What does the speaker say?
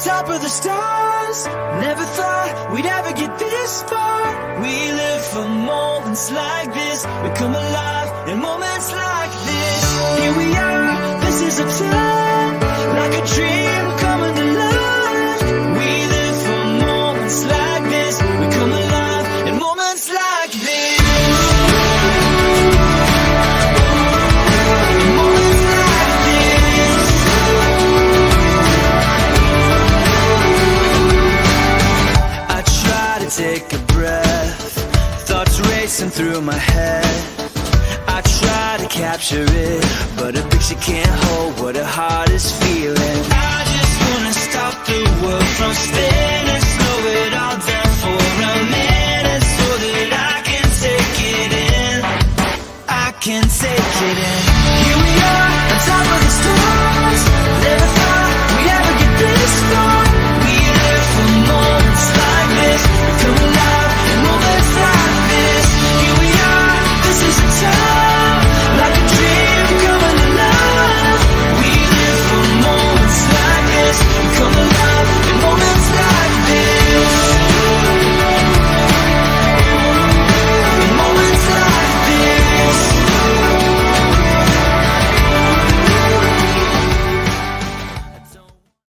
top of the stars. Never thought we'd ever get this far. We live for moments like this. We come alive in moments like this. Here we are, this is a time, like a dream coming to life. We live for moments like this. We come alive in moments like this. Moments like this. I try to take a breath, thoughts racing through my head. I try to capture it, but a picture can't hold what a heart is feeling.